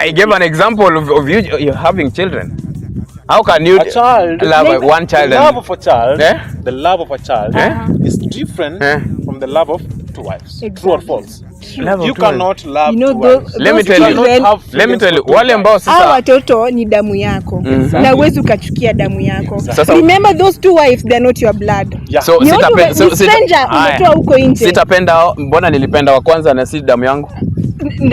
I gave an example of you having children. How can you love one child? The love of a child, the love of a child is different from the love of two wives. Exactly. True or false? You cannot love two wives. Let me tell you. Wale ambao sasa hao watoto ni damu yako. Na uwezi ukachukia damu yako. Remember those two wives, they are not your blood. Yeah. So stranger umetoa huko nje. Sitapenda, mbona nilipenda wa kwanza na si damu yangu?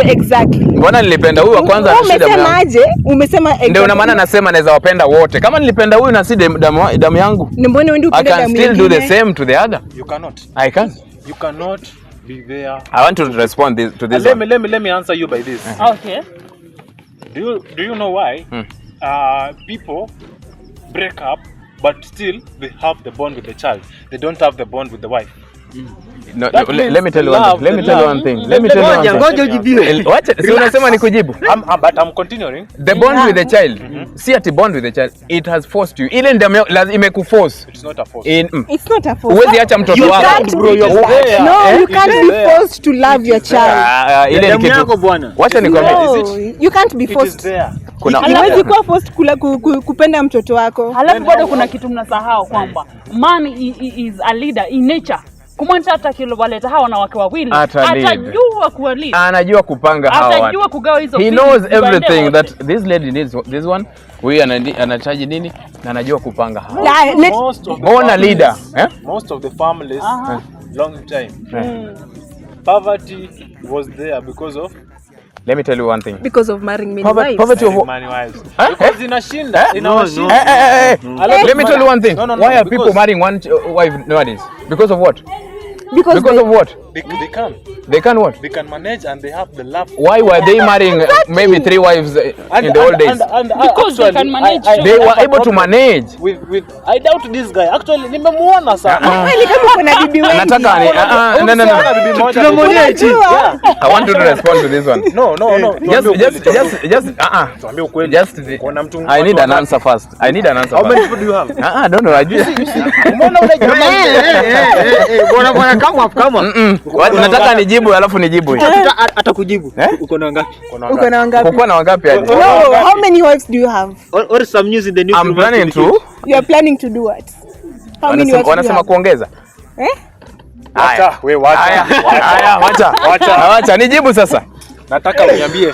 Exactly. Mbona nilipenda huyu wa kwanza na si damu yangu? Umesema aje? Umesema exactly. Ndio maana nasema naweza wapenda wote. Kama nilipenda huyu na si damu yangu. Mbona wewe upende damu yangu? I can still do the same to the other. You cannot. I can. You cannot be there. I want to respond to this. Let me answer you by this. Okay. Do you know why people break up but still they have the bond with the child? They don't have the bond with the wife. No, let me tell you one thing. Ngoja ujibiwe. Wacha, si unasema nikujibu. But I'm continuing. The bond with the child. See at the bond with the child, it has forced you. Ile ndio imekuforce. It's not a force. It's not a force. Uwezi acha mtoto wako. No, you can't be forced to love your child. Ile ni kitu bwana. Wacha nikwambie. You can't be forced. Huwezi kuwa forced kupenda mtoto wako. Halafu bado kuna kitu mnasahau kwamba man is a leader in nature. Kumaanisha hata kilowaleta hawa wanawake wawili atajua kuwali. Anajua kupanga hawa. Atajua kugawa hizo. He knows everything that this lady needs this one. Huyu anahitaji nini na anajua kupanga hawa. Bona leader, most of the families long time. Poverty was there because of Let me tell you one thing. Because of marrying many wives. Poverty of many wives. Because inashinda. Let me tell you one thing. Why are people marrying one wife nowadays? Because of what? Because of what? They can. They can what? They can manage and they have the love. Why were they marrying maybe 3 wives in the old days? Because they can manage. They were able to manage. With I doubt this guy. Actually, nimemuona sana. Kweli kama kuna bibi wengi. Nataka no. Tunamuona eti. I want to respond to this one. No. Just I need an answer first. How many people do you have? I don't know. Umeona Bwana kama. Nataka nijibu alafu nijibu. Atakujibu. Uko na ngapi? Uko na wangapi hadi? No, how many wives do you have? Or some news in the news. I'm planning to. You are planning to do what? How many wives? Wanasema kuongeza. Wacha nijibu sasa. Nataka uniambie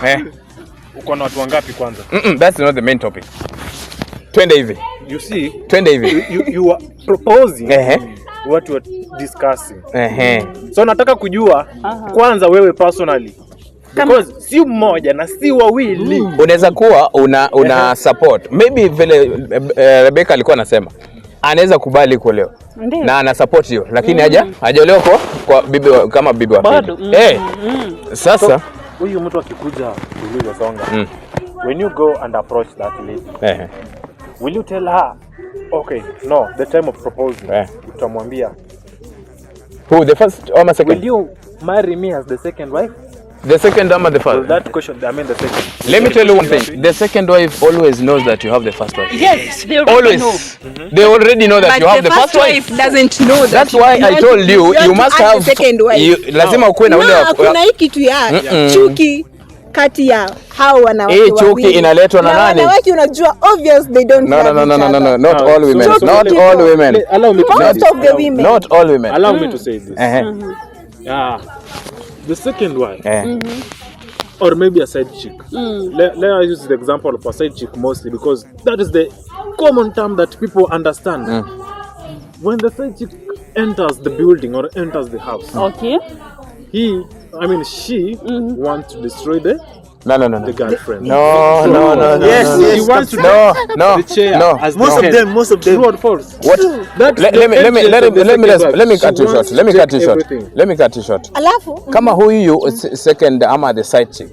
uko na watu wangapi kwanza? That's not the main topic. Twende hivi. You see? Twende hivi. You are proposing what you are discussing. So nataka kujua kwanza wewe personally. Because si mmoja na si wawili. Unaweza kuwa una support. Maybe vile Rebecca alikuwa anasema. Anaweza kubali kuolewa. Na ana support hiyo, lakini hajaolewa kwa bibi kama bibi wake. Sasa huyu mtu akikuja kuuliza songa. When you go and approach that lady. Will you tell her, okay, no, the time of proposing, utamwambia, who, the first or the second? Will you marry me as the second wife? The second or the first? Well, that question, I mean the second. Let me tell you one thing. The second wife always knows that you have the first wife. Yes, they always know. They already know that you have the first wife. But the first wife doesn't know that. That's why I told you must have the second wife. Lazima ukuwe na ule wa. Kuna hiki kitu ya chuki kati ya hao wanawake wawili. Chuki inaletwa na nani? Wanawake unajua obvious they don't No, not all women. Not all women. Most of the women. Not all women. Allow me to say this. The second wife. Or maybe a side chick. Let us use the example of a side chick mostly because that is the common term that people understand. When the side chick enters the building or enters the house, she wants to destroy the girlfriend. No. Yes, he wants to the chair. No. Most of them. True or false? What? Let me cut you short. Alafu kama huyu second ama the side chick.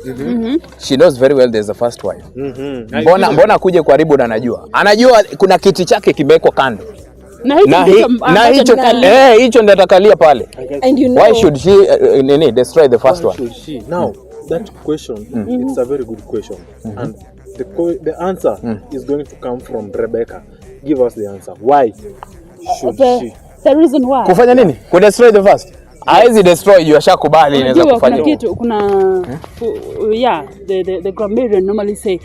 She knows very well there's a first wife. Mbona kuje karibu na anajua kuna kiti chake kimewekwa kando. Na hicho ndio atakalia pale. Why should she destroy the first one? Now that question, it's a very good question, and the answer is going to come from Rebecca. Give us the answer. Why should she? The reason why. Kufanya nini? Ku destroy the first. Haizi destroy juu ashakubali inaweza kufanya. Kuna kitu yeah, the grammarian normally say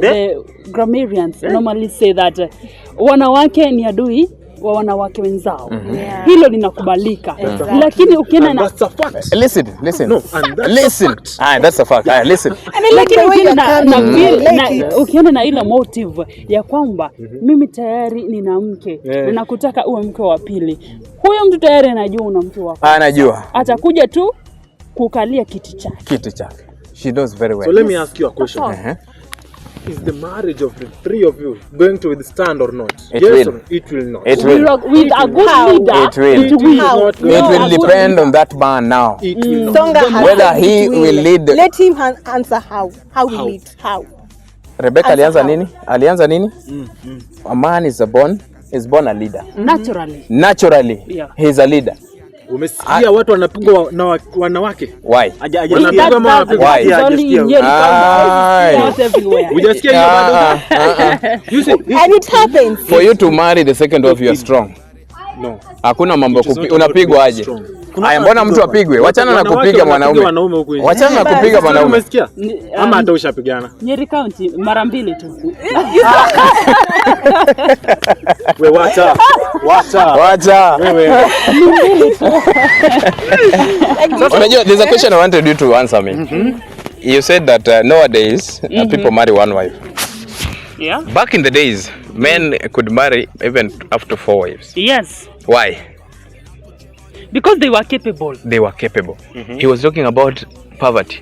the grammarians normally say that wanawake ni adui wa wanawake wenzao. Hilo linakubalika. Lakini ukienda na listen. No, listen. That's a fact. Listen. Ukienda na ile motive ya kwamba mimi tayari nina mke na nakutaka uwe mke wa pili. Huyo mtu tayari anajua una mke wako. Anajua. Atakuja tu kukalia kiti chake. She knows very well. So let me ask you a question. Is the marriage of the three of you going to withstand or not? It yes will. Or it will not. It will. With a good leader, it will depend on that man now. It will not. Whether he will lead. Let him answer how he leads. How? Rebecca alianza nini? A man is born a leader. Naturally. Yeah. He is a leader. Umesikia watu wanapigwa na wanawake? Why? Wanapigwa wanapigwa. Hujasikia hiyo bado? And it happens. For you to marry the second wife, you are strong. No. Hakuna mambo unapigwa aje? Haya, mbona mtu apigwe? Wachana na kupiga mwanaume. Wachana na kupiga mwanaume. Umesikia? Ama hata ushapigana? Nyeri County mara 2 tu. Wewe wacha. Wewe. Unajua, there's a question I wanted you to answer me. You said that nowadays people marry one wife. Yeah. Back in the days, men could marry even up to 4 wives. Yes. Why? Because they were capable. He was talking about poverty.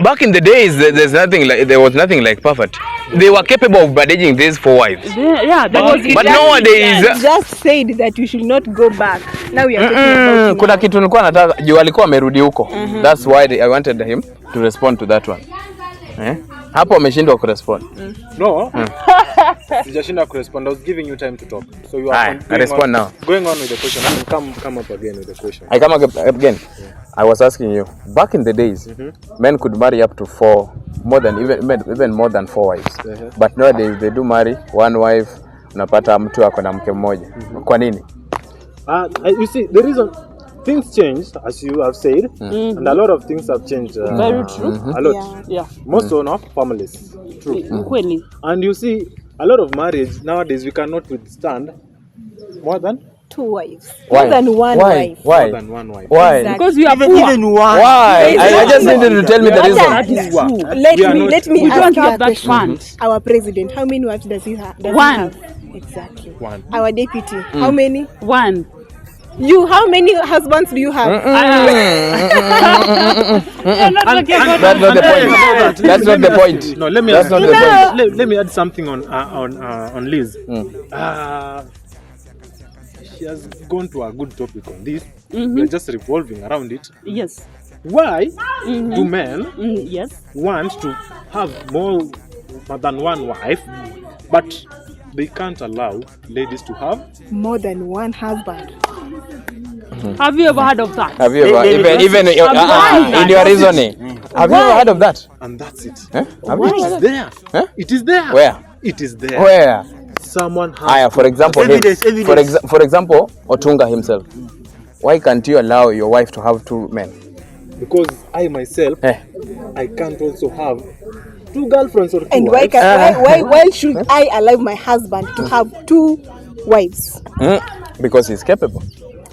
Back in the days, there was nothing like poverty. They were capable of managing these 4 wives. Yeah, there was. But nowadays, just said that you should not go back. Now we are talking about kuna kitu nilikuwa nataka juu alikuwa amerudi huko. That's why I wanted him to respond to that one. Hapo ameshindwa kurespond. No. Sijashinda kurespond. I was giving you time to talk. So you are respond now. Going on with the question. I can come up again with the question. I come up again. I was asking you, back in the days, men could marry up to 4, even more than 4 wives. But nowadays they do marry one wife, unapata mtu ako na mke mmoja. Kwa nini? You see, the reason things changed, as you have said, and a lot of things have changed. Very true. A lot. Yeah. Most of our families. True. Kweli. And you see, a lot of marriage nowadays we cannot withstand more than 2 wives. Why? More than one wife. Why? More than one wife. Why? Exactly. Because we are poor. Even one. Why? I just needed to tell me the reason. That is true. Let me We ask don't you have a that question. fund. Our president, how many wives does he have? One. Exactly. One. Our deputy, how many? 1. You, how many husbands do you have? That's not the point. No, let me That's add, not the point. let me add something on Liz. She has gone to a good topic on this. We're just revolving around it. Yes. Why do men Yes. want to have more than one wife, but they can't allow ladies to have More than one husband. Have you ever heard of that? Have you ever, even in your reasoning, have you ever heard of that? and that's it. Have It you? is there. Huh? It is there. Where? It is there. Where? Someone has For example, Evidence. for example, Otunga himself. Why can't you allow your wife to have 2 men? because I myself I can't also have 2 girlfriends or 2 And wives. why should I allow my husband to have 2 wives? Because he's capable.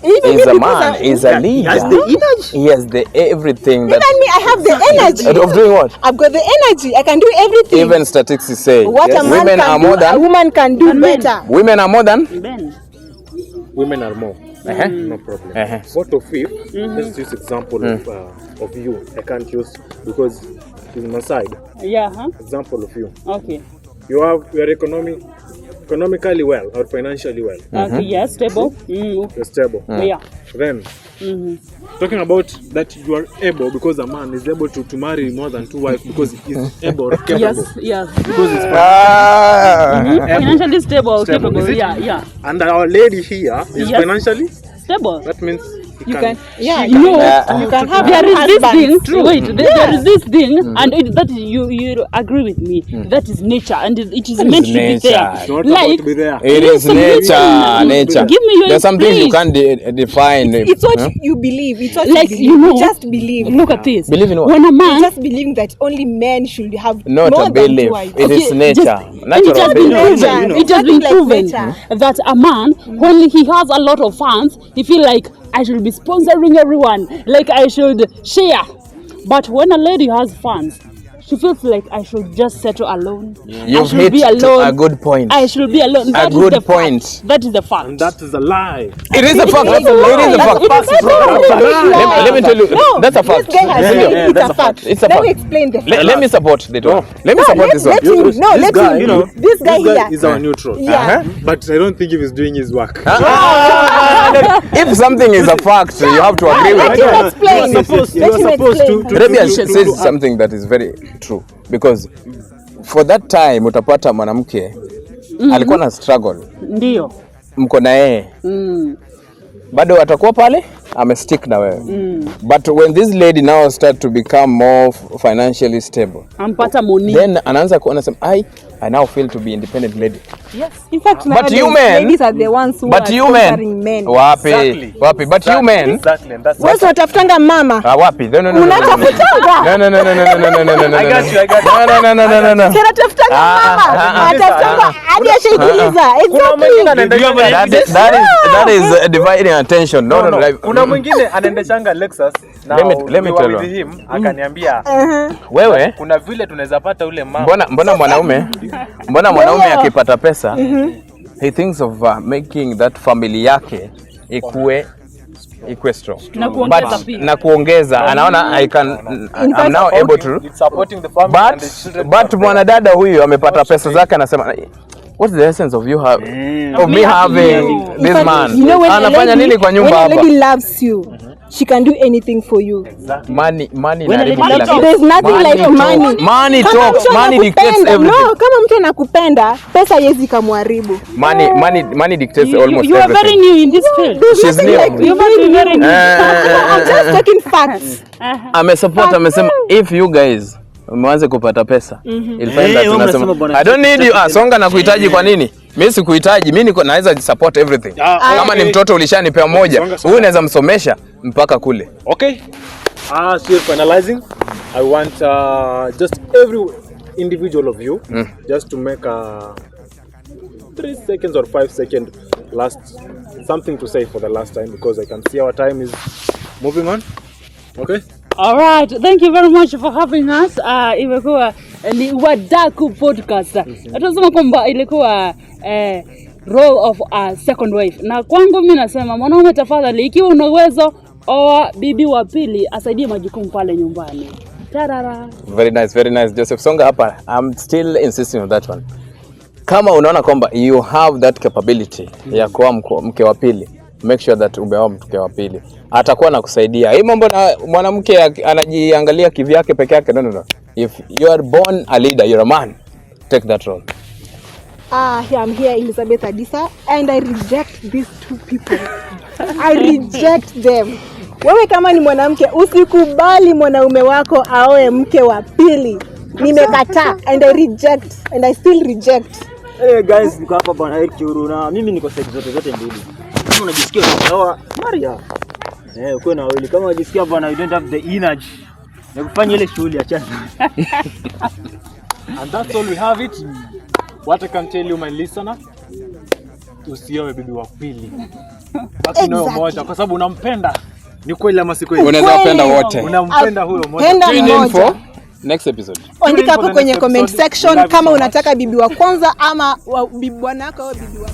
Even He's me, a because man. He's a leader. Has the energy. He has the everything that. Even me, I have the energy. Of doing what? I've got the energy. I can do everything. Even statistics say What a man women can are do, more a than woman can do better. women are more than. Ben. Women are more. No problem. What of if let's use example of you. I can't use because it's my side. Yeah. Example of you. Okay. You are economically well or financially well. Okay. Yes. Stable. You're stable. Yeah. Then talking about that you are able because a man is able to marry more than 2 wives because he's able or capable. Yes. Yes. Because it's Financially stable, capable. is it? Yeah. And our lady here is Yes. financially. Stable. That means you can you can have there is this thing. True. Wait, there is this thing, and that you agree with me. That is nature, and it is meant to be there. It's not about to be there. It is nature. Give me your There's some things you place. can't define. It's what you believe. It's what Like, you you believe. know, Just believe. Look at this. Believe in what? When a You man just believe that only men should have Not more a than belief. two wives. It is nature. and it Natural has been belief. nature, proven. you know. It has been Like proven nature. that a man, when he has a lot of fans, he feel like I should be sponsoring everyone, like I should share. But when a lady has fans, she feels like I should just settle alone. I You've should hit be alone. a good point. I should be alone. A That is good the point. Fact. That is the fact. And that is a lie. It is a fact. It is a fact. Let me tell you, No, that's a fact. This guy has said it's a fact. It's a Let me fact. explain the fact. Let me support this one. Let me support this one. Let him. No, This let guy, him. you know, This guy here. is our neutral. Yeah. But I don't think he was doing his work. If something is a fact, you have to agree with Let it. him explain. You are supposed to Rabia says something that is very true because for that time utapata mwanamke alikuwa na struggle, Ndio. mko na yeye bado atakuwa pale amestick na wewe but when this lady now start to become more financially stable, Ampata money. then anaanza kuona sema I now feel to be independent lady. Yes. In fact, But you men, ladies are the ones who but are you sponsoring men. wapi wapi, but you men Exactly, and that's Wewe unatafutanga mama. wapi, no Unatafutanga. no I got you. Unatafutanga mama. Atafutanga hadi ashaikuliza. Exactly. that is dividing attention. No. Kuna mwingine anaendeshanga Lexus na Let me tell you. with him akaniambia Wewe kuna vile tunaweza pata ule mama. mbona mwanaume akipata pesa he thinks of making that family yake ikue strong Na kuongeza pia. na kuongeza anaona I'm now able to It's supporting the family and the children. but mwanadada huyu amepata pesa zake anasema what's the essence of you have of me having this man? You know, when Anafanya nini kwa nyumba when a hapa? lady loves you, she can do anything for you. Money When a lady inaharibu kila loves kitu. There's nothing like money. Money Kama talks, mtu money dictates anakupenda, everything. no, kama mtu anakupenda, pesa haiwezi kamharibu. Money dictates almost You are very everything. new in this field. There's She's nothing new. like You must be very new. I'm just talking facts. Amesupport, amesema if you guys mwanze kupata pesa ilifanya that wewe tunasema unasema bwana, I don't need you. Songa na kuhitaji kwa nini? Mimi sikuhitaji, mimi niko naweza support everything. Kama ni mtoto ulishanipea moja, huyu naweza msomesha mpaka kule. Okay. So finalizing, I want just every individual of you just to make a 3 seconds or 5 second last something to say for the last time because I can see our time is moving on. Okay. All right, thank you very much for having us. Imekuwa ni Wadaku podcast. Tunasema kwamba ilikuwa role of a second wife. Na kwangu mimi nasema mwanaume, tafadhali, ikiwa una uwezo, oa bibi wa pili asaidie majukumu pale nyumbani. Tarara. Very nice Joseph. Songa hapa. I'm still insisting on that one. Kama unaona kwamba you have that capability ya kuwa mke wa pili, make sure that umeoa mke wa pili. Atakuwa anakusaidia. Hii mambo na mwanamke anajiangalia kivyake peke yake. No. If you are born a leader, you're a man. Take that role. I'm here, Elizabeth Adisa, and I reject these two people. I reject them. Wewe kama ni mwanamke, usikubali mwanaume wako aoe mke wa pili. Nimekataa and I reject and I still reject. Hey guys, niko hapa bwana Eric Kiuru na mimi niko side zote mbili. Kama unajisikia unaoa Maria. Uko na wawili. Kama unajisikia bwana you don't have the energy ya kufanya ile shughuli achana. And that's all we have it. What I can tell you my listener, usioe bibi wa pili. Basi nayo moja kwa sababu unampenda. Ni kweli ama si kweli? Unaweza kupenda wote. Unampenda huyo moja. Tune in for next episode. Andika hapo kwenye comment section kama unataka bibi wa kwanza ama bibi bwana wako au bibi wa